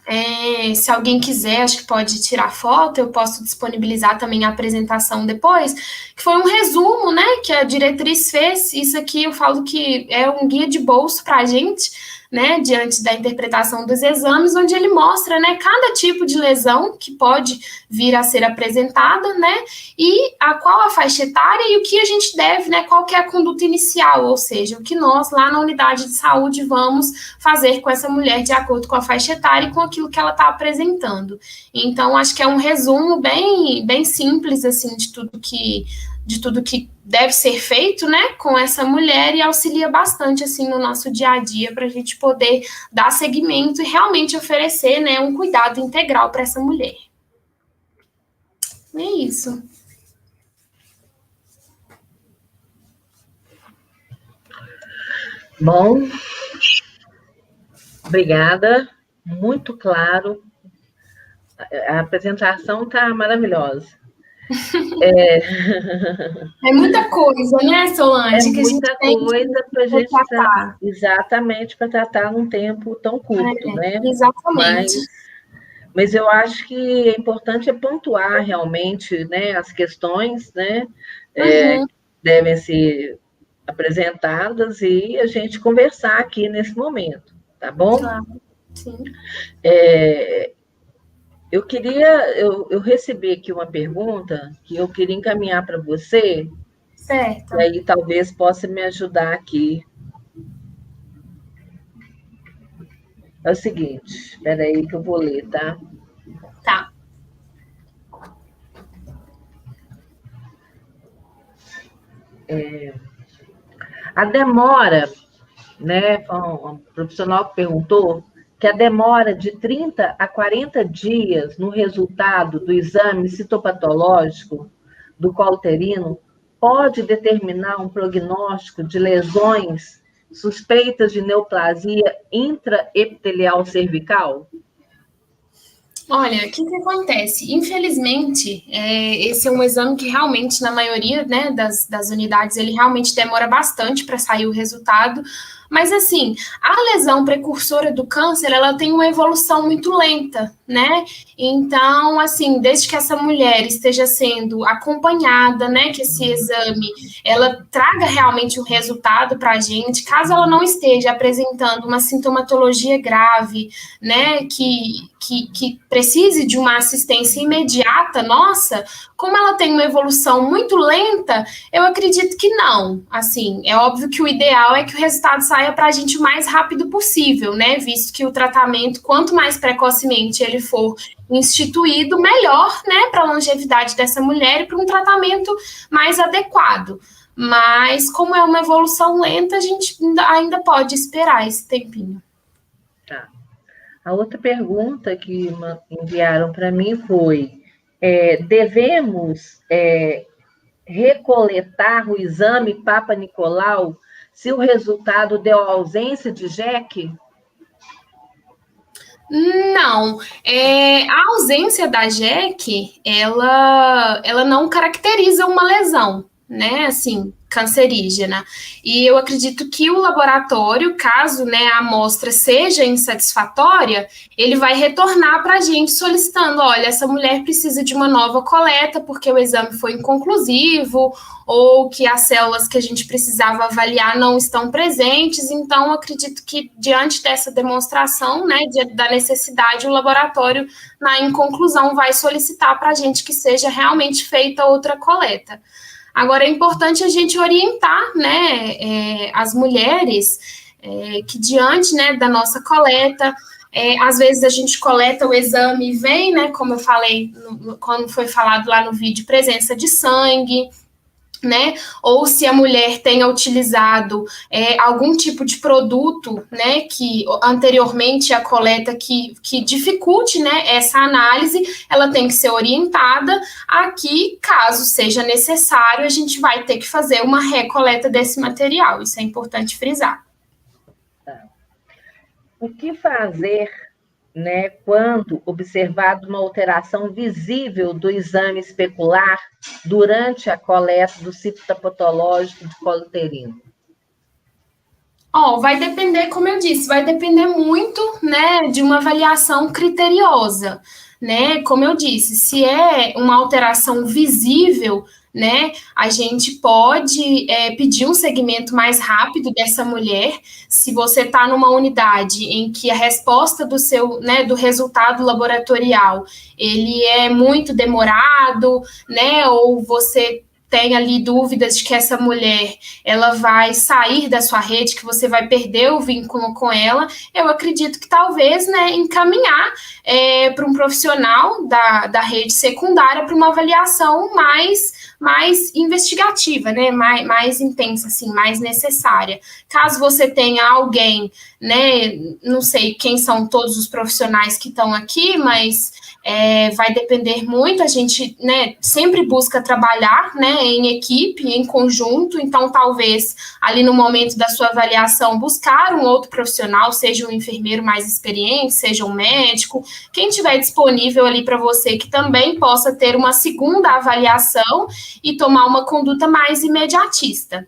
se alguém quiser, acho que pode tirar foto, eu posso disponibilizar também a apresentação depois, que foi um resumo, né, que a diretriz fez. Isso aqui eu falo que é um guia de bolso para a gente, né, diante da interpretação dos exames, onde ele mostra, né, cada tipo de lesão que pode vir a ser apresentada, né, e qual a faixa etária e o que a gente deve, né, qual que é a conduta inicial, ou seja, o que nós lá na unidade de saúde vamos fazer com essa mulher de acordo com a faixa etária e com aquilo que ela está apresentando. Então, acho que é um resumo bem simples, assim, de tudo que deve ser feito, né, com essa mulher e auxilia bastante, assim, no nosso dia a dia para a gente poder dar seguimento e realmente oferecer, né, um cuidado integral para essa mulher. É isso. Bom, obrigada, muito claro. A apresentação está maravilhosa. É muita coisa, né, Solange? É muita coisa para a gente tratar. Exatamente, para tratar num tempo tão curto, né? Exatamente. Mas eu acho que é importante pontuar realmente, né, as questões, né, que devem ser apresentadas e a gente conversar aqui nesse momento, tá bom? Claro, sim. Eu recebi aqui uma pergunta que eu queria encaminhar para você. Certo. E aí talvez possa me ajudar aqui. É o seguinte, espera aí que eu vou ler, tá? Tá. A demora, né? Um profissional que perguntou que a demora de 30 a 40 dias no resultado do exame citopatológico do colo uterino pode determinar um prognóstico de lesões suspeitas de neoplasia intraepitelial cervical? Olha, o que acontece? Infelizmente, esse é um exame que realmente, na maioria, né, das unidades, ele realmente demora bastante para sair o resultado. Mas, assim, a lesão precursora do câncer, ela tem uma evolução muito lenta, né? Então, assim, desde que essa mulher esteja sendo acompanhada, né, que esse exame, ela traga realmente um resultado para a gente, caso ela não esteja apresentando uma sintomatologia grave, né, que precise de uma assistência imediata, nossa, como ela tem uma evolução muito lenta, eu acredito que não. Assim, é óbvio que o ideal é que o resultado saia para a gente o mais rápido possível, né? Visto que o tratamento, quanto mais precocemente ele for instituído, melhor, né? Para a longevidade dessa mulher e para um tratamento mais adequado. Mas, como é uma evolução lenta, a gente ainda pode esperar esse tempinho. Tá. A outra pergunta que enviaram para mim foi: devemos recoletar o exame Papa Nicolau se o resultado deu ausência de JEC? Não, a ausência da JEC, ela não caracteriza uma lesão, né, assim, cancerígena. E eu acredito que o laboratório, caso, né, a amostra seja insatisfatória, ele vai retornar para a gente solicitando, olha, essa mulher precisa de uma nova coleta porque o exame foi inconclusivo, ou que as células que a gente precisava avaliar não estão presentes. Então, acredito que, diante dessa demonstração, né, da necessidade, o laboratório, em conclusão, vai solicitar para a gente que seja realmente feita outra coleta. Agora, é importante a gente orientar, né, as mulheres que, diante, né, da nossa coleta, às vezes a gente coleta o exame e vem, né, como eu falei, quando foi falado lá no vídeo, presença de sangue, né, ou se a mulher tenha utilizado algum tipo de produto, né, que anteriormente a coleta que dificulte, né, essa análise, ela tem que ser orientada a que, caso seja necessário, a gente vai ter que fazer uma recoleta desse material, isso é importante frisar. O que fazer, né, quando observado uma alteração visível do exame especular durante a coleta do citopatológico de colo uterino? Vai depender, como eu disse, vai depender muito, né, de uma avaliação criteriosa, né? Como eu disse, se é uma alteração visível, né, a gente pode pedir um segmento mais rápido dessa mulher. Se você está numa unidade em que a resposta do seu, né, do resultado laboratorial, ele é muito demorado, né, ou você tem ali dúvidas de que essa mulher ela vai sair da sua rede, que você vai perder o vínculo com ela, eu acredito que talvez, né, encaminhar para um profissional da rede secundária para uma avaliação mais investigativa, né, mais intensa, assim, mais necessária. Caso você tenha alguém, né, não sei quem são todos os profissionais que estão aqui, mas vai depender muito, a gente, né, sempre busca trabalhar, né, em equipe, em conjunto, então talvez ali no momento da sua avaliação buscar um outro profissional, seja um enfermeiro mais experiente, seja um médico, quem tiver disponível ali para você que também possa ter uma segunda avaliação e tomar uma conduta mais imediatista.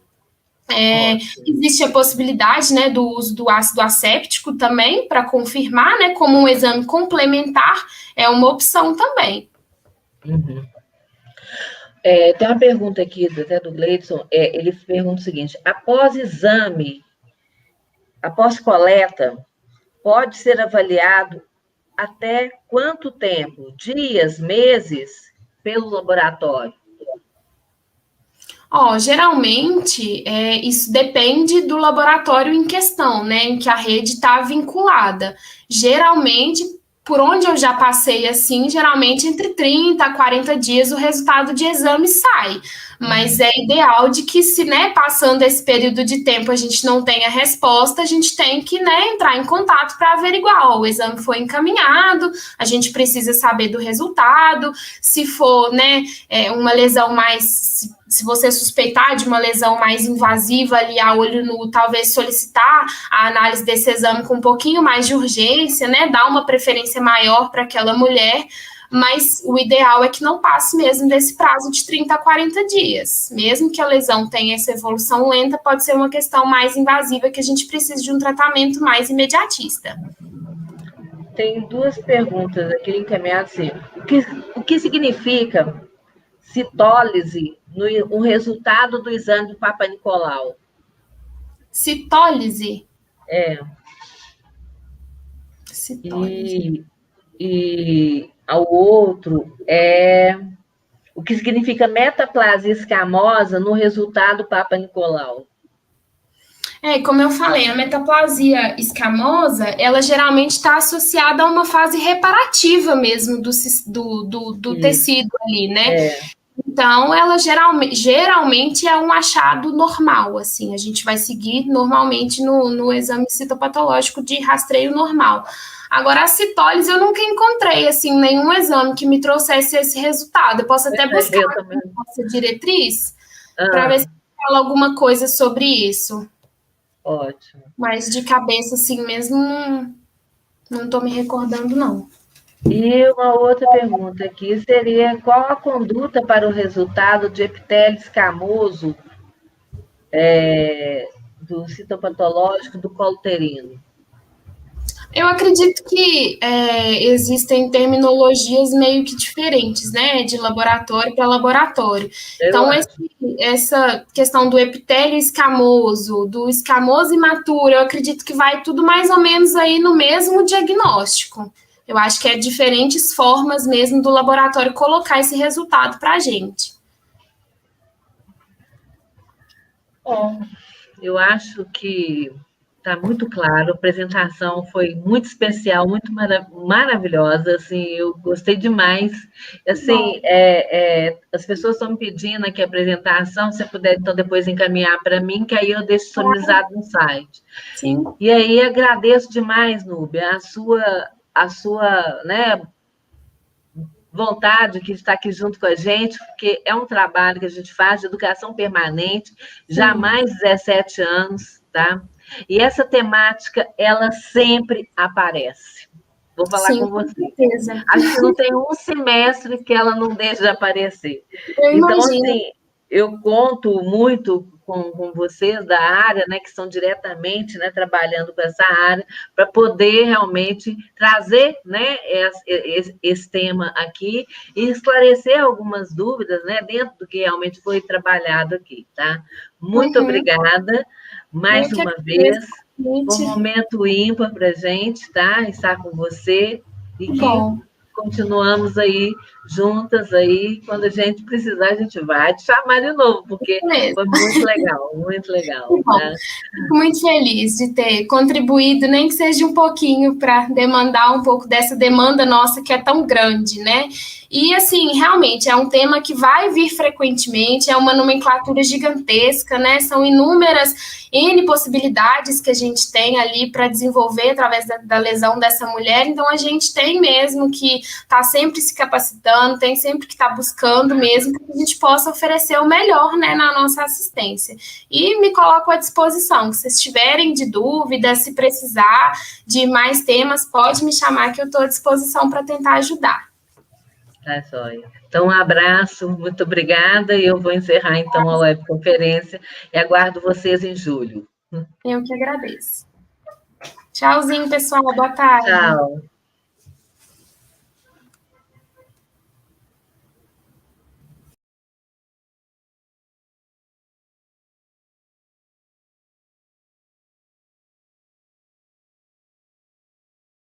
Existe a possibilidade, né, do uso do ácido asséptico também, para confirmar, né, como um exame complementar, é uma opção também. Uhum. Tem uma pergunta aqui até do Gleidson, ele pergunta o seguinte: após exame, após coleta, pode ser avaliado até quanto tempo? Dias, meses, pelo laboratório? Geralmente, isso depende do laboratório em questão, né, em que a rede está vinculada. Geralmente, por onde eu já passei assim, geralmente entre 30 a 40 dias o resultado de exame sai. Mas é ideal de que, se, né, passando esse período de tempo a gente não tem a resposta, a gente tem que, né, entrar em contato para averiguar. O exame foi encaminhado, a gente precisa saber do resultado. Se for, né, uma lesão mais... Se você suspeitar de uma lesão mais invasiva ali a olho nu, talvez solicitar a análise desse exame com um pouquinho mais de urgência, né? Dar uma preferência maior para aquela mulher, mas o ideal é que não passe mesmo desse prazo de 30 a 40 dias. Mesmo que a lesão tenha essa evolução lenta, pode ser uma questão mais invasiva que a gente precisa de um tratamento mais imediatista. Tem duas perguntas aqui encaminhadas assim. O que significa citólise no resultado do exame do Papa Nicolau? Citólise? Citólise. E ao outro o que significa metaplasia escamosa no resultado do Papa Nicolau? Como eu falei, a metaplasia escamosa, ela geralmente está associada a uma fase reparativa mesmo do tecido ali, né? Então, ela geralmente é um achado normal, assim, a gente vai seguir normalmente no exame citopatológico de rastreio normal. Agora, a citólise eu nunca encontrei, assim, nenhum exame que me trouxesse esse resultado. Eu posso até buscar essa diretriz para ver se fala alguma coisa sobre isso. Ótimo. Mas de cabeça, assim mesmo, não estou me recordando, não. E uma outra pergunta aqui seria: qual a conduta para o resultado de epitélio escamoso do citopatológico do colo uterino? Eu acredito que existem terminologias meio que diferentes, né, de laboratório para laboratório. Então, essa questão do epitélio escamoso, do escamoso imaturo, eu acredito que vai tudo mais ou menos aí no mesmo diagnóstico. Eu acho que é diferentes formas mesmo do laboratório colocar esse resultado para a gente. Bom, eu acho que está muito claro, a apresentação foi muito especial, muito maravilhosa, assim, eu gostei demais. Assim, as pessoas estão me pedindo aqui a apresentação, se você puder, então, depois encaminhar para mim, que aí eu deixo disponibilizado no site. Sim. E aí, agradeço demais, Núbia, a sua, né, vontade que está aqui junto com a gente, porque é um trabalho que a gente faz de educação permanente, já há mais de 17 anos, tá? E essa temática, ela sempre aparece. Vou falar com você. Com certeza. Acho que não tem um semestre que ela não deixe de aparecer. Eu então, imagino. assim, eu conto muito com vocês da área, né, que estão diretamente, né, trabalhando com essa área, para poder realmente trazer, né, esse tema aqui e esclarecer algumas dúvidas, né, dentro do que realmente foi trabalhado aqui, tá? Muito obrigada, mais uma vez, um momento ímpar para a gente, tá? Estar com você e que continuamos aí juntas aí, quando a gente precisar, a gente vai te chamar de novo, porque foi muito legal, muito legal. Tá? Fico muito feliz de ter contribuído, nem que seja um pouquinho, para demandar um pouco dessa demanda nossa que é tão grande, né? E, assim, realmente é um tema que vai vir frequentemente, é uma nomenclatura gigantesca, né? São inúmeras N possibilidades que a gente tem ali para desenvolver através da lesão dessa mulher, então a gente tem mesmo que estar sempre se capacitando, tem sempre que estar buscando mesmo que a gente possa oferecer o melhor, né, na nossa assistência. E me coloco à disposição, se vocês tiverem de dúvidas, se precisar de mais temas, pode me chamar que eu estou à disposição para tentar ajudar. Tá, joia. Então, um abraço, muito obrigada, e eu vou encerrar, então, a webconferência e aguardo vocês em julho. Eu que agradeço. Tchauzinho, pessoal, boa tarde. Tchau.